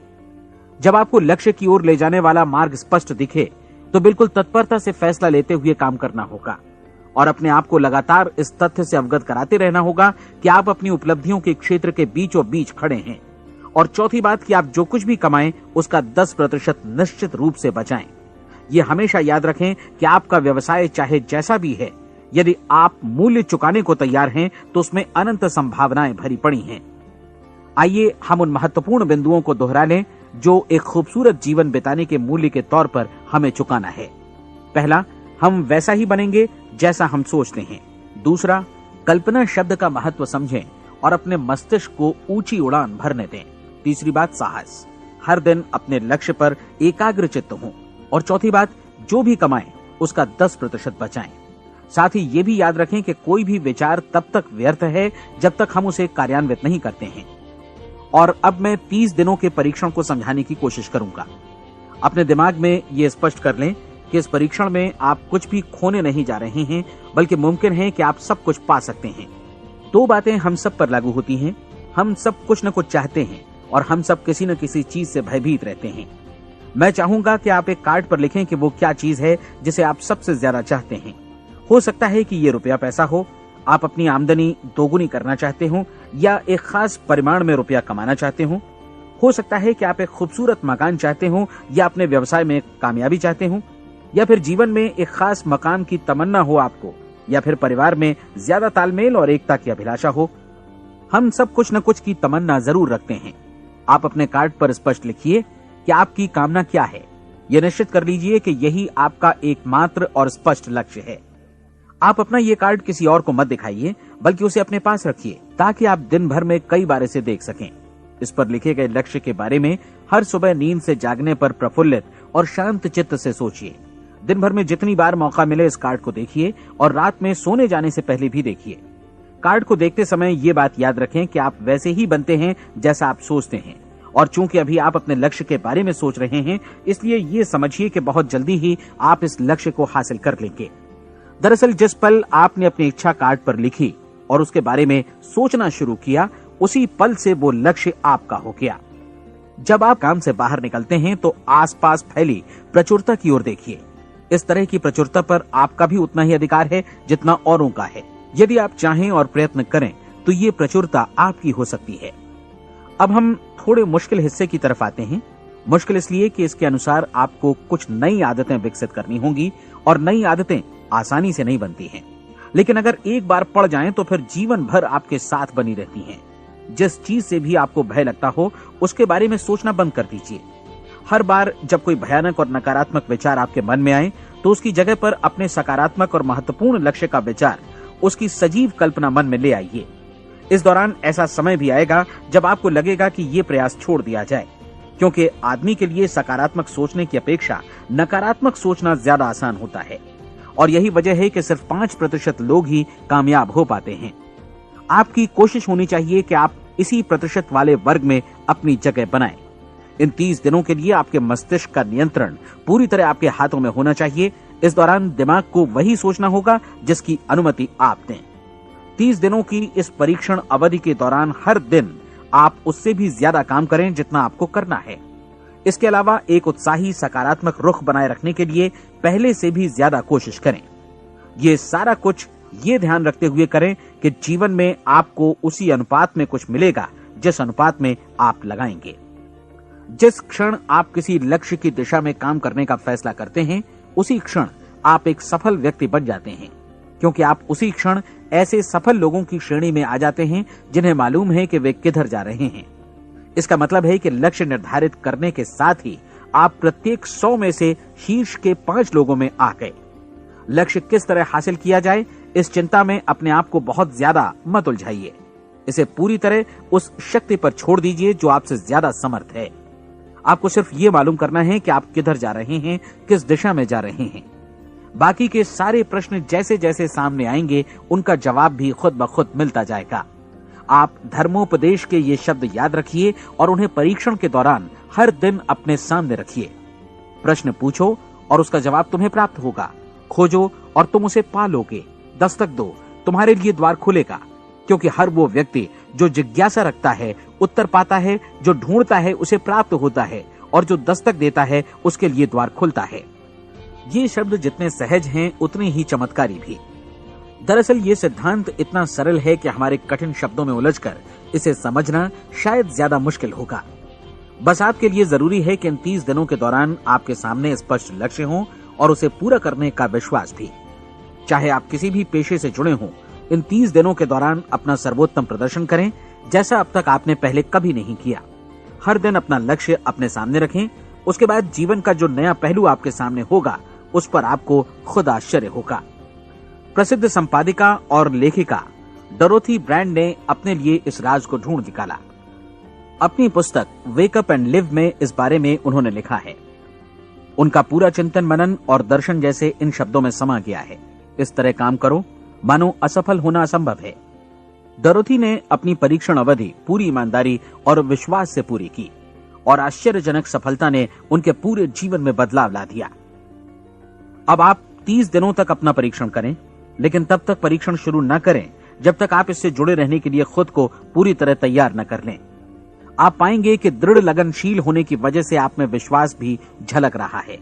जब आपको लक्ष्य की ओर ले जाने वाला मार्ग स्पष्ट दिखे तो बिल्कुल तत्परता से फैसला लेते हुए काम करना होगा और अपने आप को लगातार इस तथ्य से अवगत कराते रहना होगा कि आप अपनी उपलब्धियों के क्षेत्र के बीचों बीच खड़े हैं। और चौथी बात कि आप जो कुछ भी कमाएं उसका 10% निश्चित रूप से बचाएं। ये हमेशा याद रखें कि आपका व्यवसाय चाहे जैसा भी है, यदि आप मूल्य चुकाने को तैयार हैं तो उसमें अनंत संभावनाएं भरी पड़ी हैं। आइए हम उन महत्वपूर्ण बिंदुओं को दोहरा लें जो एक खूबसूरत जीवन बिताने के मूल्य के तौर पर हमें चुकाना है। पहला, हम वैसा ही बनेंगे जैसा हम सोचते हैं। दूसरा, कल्पना शब्द का महत्व समझें और अपने मस्तिष्क को ऊंची उड़ान भरने दें। तीसरी बात, साहस, हर दिन अपने लक्ष्य पर एकाग्र चित्त हों। और चौथी बात, जो भी कमाएं उसका 10% बचाएं। साथ ही ये भी याद रखें कि कोई भी विचार तब तक व्यर्थ है जब तक हम उसे कार्यान्वित नहीं करते हैं। और अब मैं 30 दिनों के परीक्षण को समझाने की कोशिश करूंगा। अपने दिमाग में ये स्पष्ट कर लें कि इस परीक्षण में आप कुछ भी खोने नहीं जा रहे हैं, बल्कि मुमकिन है कि आप सब कुछ पा सकते हैं। 2 बातें हम सब पर लागू होती हैं। हम सब कुछ न कुछ चाहते हैं और हम सब किसी न किसी चीज से भयभीत रहते हैं। मैं चाहूंगा कि आप एक कार्ड पर लिखें कि वो क्या चीज है जिसे आप सबसे ज्यादा चाहते हैं। हो सकता है कि ये रुपया पैसा हो, आप अपनी आमदनी दोगुनी करना चाहते हो, या एक खास परिमाण में रुपया कमाना चाहते हो सकता है कि आप एक खूबसूरत मकान चाहते हो, या अपने व्यवसाय में कामयाबी चाहते हो, या फिर जीवन में एक खास मकाम की तमन्ना हो आपको, या फिर परिवार में ज्यादा तालमेल और एकता की अभिलाषा हो। हम सब कुछ न कुछ की तमन्ना जरूर रखते हैं। आप अपने कार्ड पर स्पष्ट लिखिए कि आपकी कामना क्या है। यह निश्चित कर लीजिए कि यही आपका एकमात्र और स्पष्ट लक्ष्य है। आप अपना ये कार्ड किसी और को मत दिखाइए, बल्कि उसे अपने पास रखिए ताकि आप दिन भर में कई बार इसे देख सकें। इस पर लिखे गए लक्ष्य के बारे में हर सुबह नींद से जागने पर प्रफुल्लित और शांत चित्त से सोचिए। दिन भर में जितनी बार मौका मिले इस कार्ड को देखिए और रात में सोने जाने से पहले भी देखिए। कार्ड को देखते समय ये बात याद रखें कि आप वैसे ही बनते हैं जैसा आप सोचते हैं, और चूंकि अभी आप अपने लक्ष्य के बारे में सोच रहे हैं, इसलिए ये समझिए कि बहुत जल्दी ही आप इस लक्ष्य को हासिल कर लेंगे। दरअसल जिस पल आपने अपनी इच्छा कार्ड पर लिखी और उसके बारे में सोचना शुरू किया, उसी पल से वो लक्ष्य आपका हो गया। जब आप काम से बाहर निकलते हैं तो आसपास फैली प्रचुरता की ओर देखिए। इस तरह की प्रचुरता पर आपका भी उतना ही अधिकार है जितना औरों का है। यदि आप चाहें और प्रयत्न करें तो ये प्रचुरता आपकी हो सकती है। अब हम थोड़े मुश्किल हिस्से की तरफ आते हैं। मुश्किल इसलिए कि इसके अनुसार आपको कुछ नई आदतें विकसित करनी होंगी, और नई आदतें आसानी से नहीं बनती हैं, लेकिन अगर एक बार पड़ जाएं तो फिर जीवन भर आपके साथ बनी रहती हैं। जिस चीज से भी आपको भय लगता हो उसके बारे में सोचना बंद कर दीजिए। हर बार जब कोई भयानक और नकारात्मक विचार आपके मन में आए तो उसकी जगह पर अपने सकारात्मक और महत्वपूर्ण लक्ष्य का विचार, उसकी सजीव कल्पना मन में ले आइए। इस दौरान ऐसा समय भी आएगा जब आपको लगेगा कि ये प्रयास छोड़ दिया जाए, क्योंकि आदमी के लिए सकारात्मक सोचने की अपेक्षा नकारात्मक सोचना ज्यादा आसान होता है। और यही वजह है कि सिर्फ 5% लोग ही कामयाब हो पाते हैं। आपकी कोशिश होनी चाहिए कि आप इसी प्रतिशत वाले वर्ग में अपनी जगह बनाएं। इन 30 दिनों के लिए आपके मस्तिष्क का नियंत्रण पूरी तरह आपके हाथों में होना चाहिए। इस दौरान दिमाग को वही सोचना होगा जिसकी अनुमति आप दें। 30 दिनों की इस परीक्षण अवधि के दौरान हर दिन आप उससे भी ज्यादा काम करें जितना आपको करना है। इसके अलावा एक उत्साही सकारात्मक रुख बनाए रखने के लिए पहले से भी ज्यादा कोशिश करें। ये सारा कुछ ये ध्यान रखते हुए करें कि जीवन में आपको उसी अनुपात में कुछ मिलेगा जिस अनुपात में आप लगाएंगे। जिस क्षण आप किसी लक्ष्य की दिशा में काम करने का फैसला करते हैं, उसी क्षण आप एक सफल व्यक्ति बन जाते हैं, क्योंकि आप उसी क्षण ऐसे सफल लोगों की श्रेणी में आ जाते हैं जिन्हें मालूम है कि वे किधर जा रहे हैं। इसका मतलब है कि लक्ष्य निर्धारित करने के साथ ही आप प्रत्येक 100 में से शीर्ष के 5 लोगों में आ गए। लक्ष्य किस तरह हासिल किया जाए, इस चिंता में अपने आप को बहुत ज्यादा मत उलझाइए। इसे पूरी तरह उस शक्ति पर छोड़ दीजिए जो आपसे ज्यादा समर्थ है। आपको सिर्फ ये मालूम करना है कि आप किधर जा रहे हैं, किस दिशा में जा रहे हैं। बाकी के सारे प्रश्न जैसे जैसे सामने आएंगे उनका जवाब भी खुद ब खुद मिलता जाएगा। आप धर्मोपदेश के ये शब्द याद रखिए और उन्हें परीक्षण के दौरान हर दिन अपने सामने रखिए। प्रश्न पूछो और उसका जवाब तुम्हें प्राप्त होगा। खोजो और तुम उसे पा लोगे। दस्तक दो, तुम्हारे लिए द्वार खुलेगा, क्योंकि हर वो व्यक्ति जो जिज्ञासा रखता है उत्तर पाता है, जो ढूंढता है उसे प्राप्त होता है, और जो दस्तक देता है उसके लिए द्वार खुलता है। ये शब्द जितने सहज हैं उतने ही चमत्कारी भी। दरअसल ये सिद्धांत इतना सरल है कि हमारे कठिन शब्दों में उलझकर इसे समझना शायद ज्यादा मुश्किल होगा। बस आपके लिए जरूरी है कि इन 30 दिनों के दौरान आपके सामने स्पष्ट लक्ष्य हो और उसे पूरा करने का विश्वास भी। चाहे आप किसी भी पेशे से जुड़े हों, इन 30 दिनों के दौरान अपना सर्वोत्तम प्रदर्शन करें, जैसा अब तक आपने पहले कभी नहीं किया। हर दिन अपना लक्ष्य अपने सामने रखें। उसके बाद जीवन का जो नया पहलू आपके सामने होगा उस पर आपको खुद आश्चर्य होगा। प्रसिद्ध संपादिका और लेखिका डोरोथी ब्रैंड ने अपने लिए इस राज को ढूंढ निकाला। अपनी पुस्तक वेक अप एंड लिव में इस बारे में उन्होंने लिखा है। उनका पूरा चिंतन मनन और दर्शन जैसे इन शब्दों में समा गया है। इस तरह काम करो मानो असफल होना असंभव है। डोरोथी ने अपनी परीक्षण अवधि पूरी ईमानदारी और विश्वास से पूरी की और आश्चर्यजनक सफलता ने उनके पूरे जीवन में बदलाव ला दिया। अब आप 30 दिनों तक अपना परीक्षण करें, लेकिन तब तक परीक्षण शुरू न करें जब तक आप इससे जुड़े रहने के लिए खुद को पूरी तरह तैयार न कर लें। आप पाएंगे कि दृढ़ लगनशील होने की वजह से आप में विश्वास भी झलक रहा है।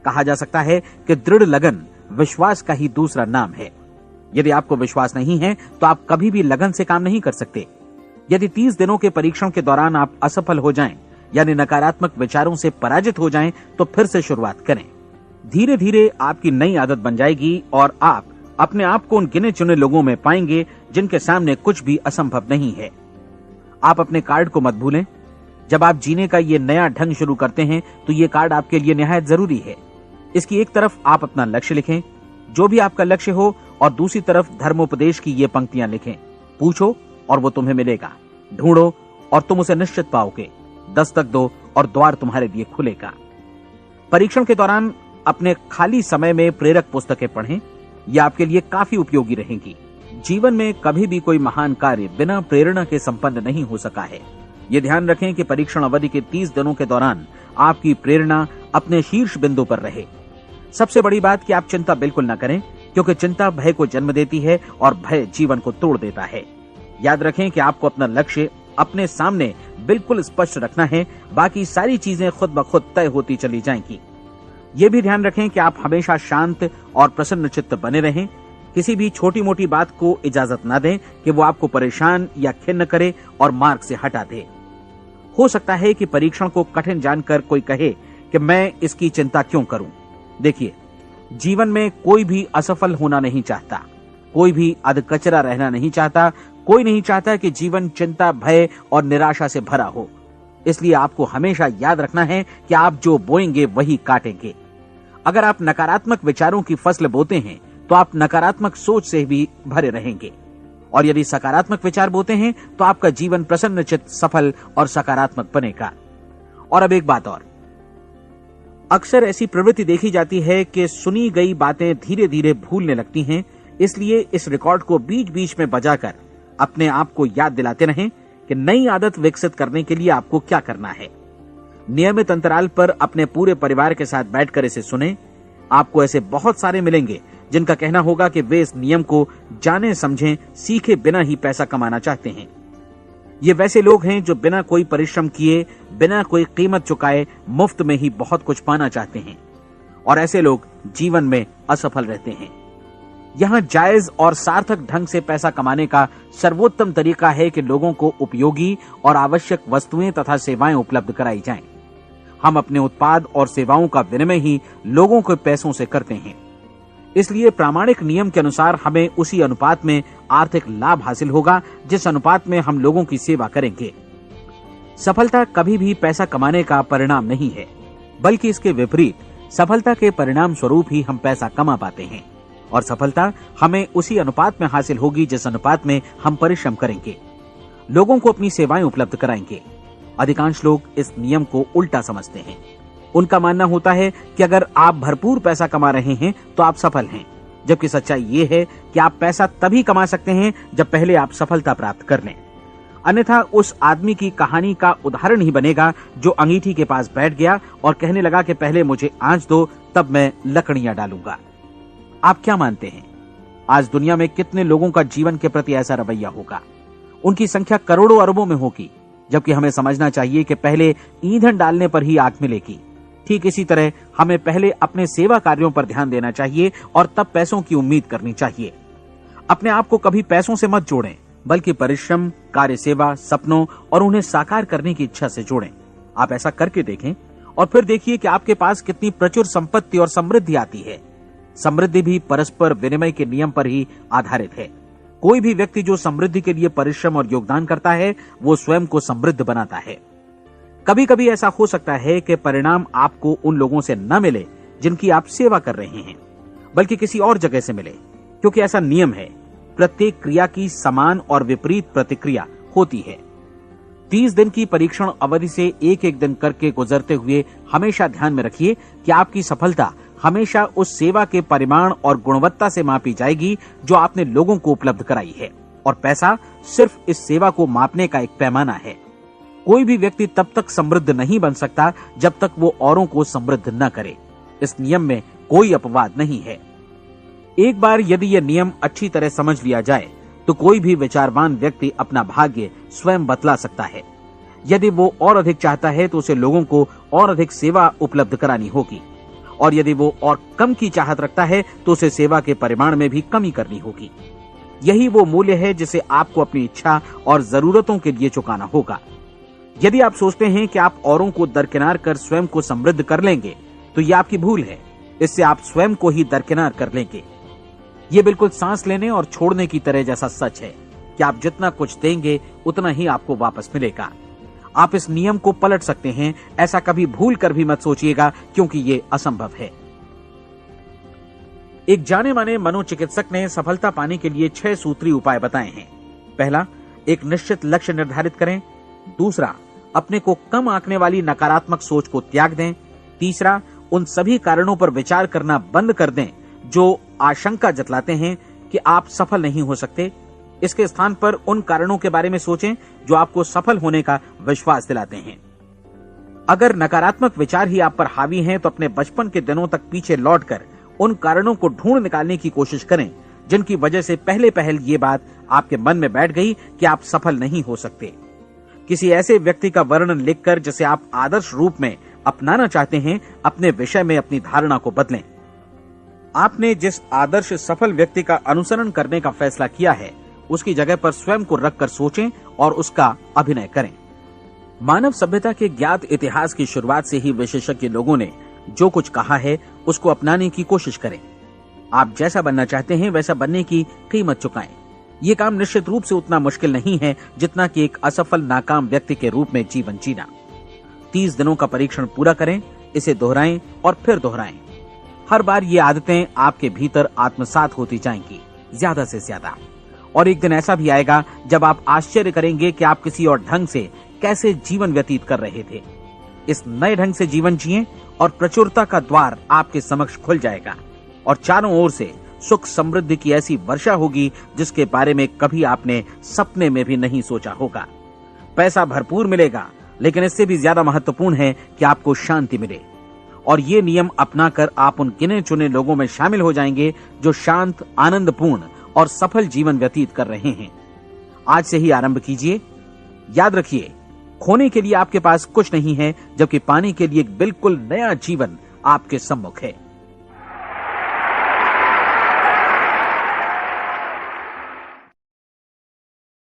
कहा जा सकता है कि दृढ़ लगन विश्वास का ही दूसरा नाम है। यदि आपको विश्वास नहीं है तो आप कभी भी लगन से काम नहीं कर सकते। यदि 30 दिनों के परीक्षण के दौरान आप असफल हो जाएं, यानी नकारात्मक विचारों से पराजित हो जाएं, तो फिर से शुरुआत करें। धीरे धीरे आपकी नई आदत बन जाएगी और आप अपने आप को उन गिने चुने लोगों में पाएंगे जिनके सामने कुछ भी असंभव नहीं है। आप अपने कार्ड को मत भूलें। जब आप जीने का ये नया ढंग शुरू करते हैं तो ये कार्ड आपके लिए निहायत जरूरी है। इसकी एक तरफ आप अपना लक्ष्य लिखें, जो भी आपका लक्ष्य हो, और दूसरी तरफ धर्मोपदेश की ये पंक्तियां लिखें। पूछो और वो तुम्हें मिलेगा, ढूंढो और तुम उसे निश्चित पाओगे, दस्तक दो और द्वार तुम्हारे लिए खुलेगा। परीक्षण के दौरान अपने खाली समय में प्रेरक पुस्तकें पढ़ें। ये आपके लिए काफी उपयोगी रहेंगी। जीवन में कभी भी कोई महान कार्य बिना प्रेरणा के संपन्न नहीं हो सका है। ये ध्यान रखें कि परीक्षण अवधि के 30 दिनों के दौरान आपकी प्रेरणा अपने शीर्ष बिंदु पर रहे। सबसे बड़ी बात कि आप चिंता बिल्कुल न करें, क्योंकि चिंता भय को जन्म देती है और भय जीवन को तोड़ देता है। याद रखें कि आपको अपना लक्ष्य अपने सामने बिल्कुल स्पष्ट रखना है, बाकी सारी चीजें खुद ब खुद तय होती चली जाएंगी। ये भी ध्यान रखें कि आप हमेशा शांत और प्रसन्न चित्त बने रहें। किसी भी छोटी मोटी बात को इजाजत न दें कि वो आपको परेशान या खिन्न करे और मार्ग से हटा दे। हो सकता है कि परीक्षण को कठिन जानकर कोई कहे कि मैं इसकी चिंता क्यों करूं। देखिए, जीवन में कोई भी असफल होना नहीं चाहता, कोई भी अधकचरा रहना नहीं चाहता, कोई नहीं चाहता कि जीवन चिंता, भय और निराशा से भरा हो। इसलिए आपको हमेशा याद रखना है कि आप जो बोएंगे वही काटेंगे। अगर आप नकारात्मक विचारों की फसल बोते हैं तो आप नकारात्मक सोच से भी भरे रहेंगे, और यदि सकारात्मक विचार बोते हैं तो आपका जीवन प्रसन्नचित्त, सफल और सकारात्मक बनेगा। और अब एक बात और, अक्सर ऐसी प्रवृत्ति देखी जाती है कि सुनी गई बातें धीरे धीरे भूलने लगती हैं। इसलिए इस रिकॉर्ड को बीच बीच में बजाकर अपने आप को याद दिलाते रहें कि नई आदत विकसित करने के लिए आपको क्या करना है। नियमित अंतराल पर अपने पूरे परिवार के साथ बैठकर इसे सुनें। आपको ऐसे बहुत सारे मिलेंगे जिनका कहना होगा कि वे इस नियम को जाने समझें सीखे बिना ही पैसा कमाना चाहते हैं। ये वैसे लोग हैं जो बिना कोई परिश्रम किए, बिना कोई कीमत चुकाए मुफ्त में ही बहुत कुछ पाना चाहते हैं, और ऐसे लोग जीवन में असफल रहते हैं। यहाँ जायज और सार्थक ढंग से पैसा कमाने का सर्वोत्तम तरीका है कि लोगों को उपयोगी और आवश्यक वस्तुएं तथा सेवाएं उपलब्ध कराई जाएं। हम अपने उत्पाद और सेवाओं का विनिमय ही लोगों के पैसों से करते हैं। इसलिए प्रामाणिक नियम के अनुसार हमें उसी अनुपात में आर्थिक लाभ हासिल होगा जिस अनुपात में हम लोगों की सेवा करेंगे। सफलता कभी भी पैसा कमाने का परिणाम नहीं है, बल्कि इसके विपरीत सफलता के परिणाम स्वरूप ही हम पैसा कमा पाते हैं, और सफलता हमें उसी अनुपात में हासिल होगी जिस अनुपात में हम परिश्रम करेंगे, लोगों को अपनी सेवाएं उपलब्ध कराएंगे। अधिकांश लोग इस नियम को उल्टा समझते हैं। उनका मानना होता है कि अगर आप भरपूर पैसा कमा रहे हैं तो आप सफल हैं, जबकि सच्चाई ये है कि आप पैसा तभी कमा सकते हैं जब पहले आप सफलता प्राप्त कर लें। अन्यथा उस आदमी की कहानी का उदाहरण ही बनेगा जो अंगीठी के पास बैठ गया और कहने लगा कि पहले मुझे आंच दो, तब मैं लकड़ियां डालूंगा। आप क्या मानते हैं, आज दुनिया में कितने लोगों का जीवन के प्रति ऐसा रवैया होगा? उनकी संख्या करोड़ों अरबों में होगी, जबकि हमें समझना चाहिए कि पहले ईंधन डालने पर ही आग मिलेगी। ठीक इसी तरह हमें पहले अपने सेवा कार्यों पर ध्यान देना चाहिए और तब पैसों की उम्मीद करनी चाहिए। अपने आप को कभी पैसों से मत जोड़ें, बल्कि परिश्रम, कार्य सेवा, सपनों और उन्हें साकार करने की इच्छा से जोड़ें। आप ऐसा करके देखें और फिर देखिए कि आपके पास कितनी प्रचुर संपत्ति और समृद्धि आती है। समृद्धि भी परस्पर विनिमय के नियम पर ही आधारित है। कोई भी व्यक्ति जो समृद्धि के लिए परिश्रम और योगदान करता है, वो स्वयं को समृद्ध बनाता है। कभी कभी ऐसा हो सकता है कि परिणाम आपको उन लोगों से न मिले जिनकी आप सेवा कर रहे हैं, बल्कि किसी और जगह से मिले, क्योंकि ऐसा नियम है। प्रत्येक क्रिया की समान और विपरीत प्रतिक्रिया होती है। 30 दिन की परीक्षण अवधि से एक एक दिन करके गुजरते हुए हमेशा ध्यान में रखिए कि आपकी सफलता हमेशा उस सेवा के परिमाण और गुणवत्ता से मापी जाएगी जो आपने लोगों को उपलब्ध कराई है, और पैसा सिर्फ इस सेवा को मापने का एक पैमाना है। कोई भी व्यक्ति तब तक समृद्ध नहीं बन सकता जब तक वो औरों को समृद्ध न करे। इस नियम में कोई अपवाद नहीं है। एक बार यदि यह नियम अच्छी तरह समझ लिया जाए तो कोई भी विचारवान व्यक्ति अपना भाग्य स्वयं बतला सकता है। यदि वो और अधिक चाहता है तो उसे लोगों को और अधिक सेवा उपलब्ध करानी होगी, और यदि वो और कम की चाहत रखता है तो उसे सेवा के परिमाण में भी कमी करनी होगी। यही वो मूल्य है जिसे आपको अपनी इच्छा और जरूरतों के लिए चुकाना होगा। यदि आप सोचते हैं कि आप औरों को दरकिनार कर स्वयं को समृद्ध कर लेंगे तो यह आपकी भूल है। इससे आप स्वयं को ही दरकिनार कर लेंगे। ये बिल्कुल सांस लेने और छोड़ने की तरह जैसा सच है कि आप जितना कुछ देंगे उतना ही आपको वापस मिलेगा। आप इस नियम को पलट सकते हैं, ऐसा कभी भूल कर भी मत सोचिएगा, क्योंकि ये असंभव है। एक जाने माने मनोचिकित्सक ने सफलता पाने के लिए 6 सूत्री उपाय बताए हैं। पहला, एक निश्चित लक्ष्य निर्धारित करें। दूसरा, अपने को कम आंकने वाली नकारात्मक सोच को त्याग दें। तीसरा, उन सभी कारणों पर विचार करना बंद कर दें जो आशंका जतलाते हैं कि आप सफल नहीं हो सकते। इसके स्थान पर उन कारणों के बारे में सोचें जो आपको सफल होने का विश्वास दिलाते हैं। अगर नकारात्मक विचार ही आप पर हावी हैं तो अपने बचपन के दिनों तक पीछे लौटकर उन कारणों को ढूंढ निकालने की कोशिश करें जिनकी वजह से पहले ये बात आपके मन में बैठ गई कि आप सफल नहीं हो सकते। किसी ऐसे व्यक्ति का वर्णन लिखकर जिसे आप आदर्श रूप में अपनाना चाहते हैं, अपने विषय में अपनी धारणा को बदलें। आपने जिस आदर्श सफल व्यक्ति का अनुसरण करने का फैसला किया है, उसकी जगह पर स्वयं को रखकर सोचें और उसका अभिनय करें। मानव सभ्यता के ज्ञात इतिहास की शुरुआत से ही विशेषज्ञ लोगों ने जो कुछ कहा है उसको अपनाने की कोशिश करें। आप जैसा बनना चाहते हैं वैसा बनने की कीमत चुकाएं। ये काम निश्चित रूप से उतना मुश्किल नहीं है जितना कि एक असफल नाकाम व्यक्ति के रूप में जीवन जीना। 30 दिनों का परीक्षण पूरा करें, इसे दोहराएं और फिर दोहराएं। हर बार ये आदतें आपके भीतर आत्मसात होती जाएंगी, ज्यादा से ज्यादा। और एक दिन ऐसा भी आएगा जब आप आश्चर्य करेंगे कि आप किसी और ढंग से कैसे जीवन व्यतीत कर रहे थे। इस नए ढंग से जीवन जिएं और प्रचुरता का द्वार आपके समक्ष खुल जाएगा और चारों ओर से सुख समृद्धि की ऐसी वर्षा होगी जिसके बारे में कभी आपने सपने में भी नहीं सोचा होगा। पैसा भरपूर मिलेगा, लेकिन इससे भी ज्यादा महत्वपूर्ण है कि आपको शांति मिले। और ये नियम अपनाकर आप उन गिने चुने लोगों में शामिल हो जाएंगे जो शांत, आनंदपूर्ण और सफल जीवन व्यतीत कर रहे हैं। आज से ही आरंभ कीजिए। याद रखिए, खोने के लिए आपके पास कुछ नहीं है, जबकि पाने के लिए एक बिल्कुल नया जीवन आपके सम्मुख है।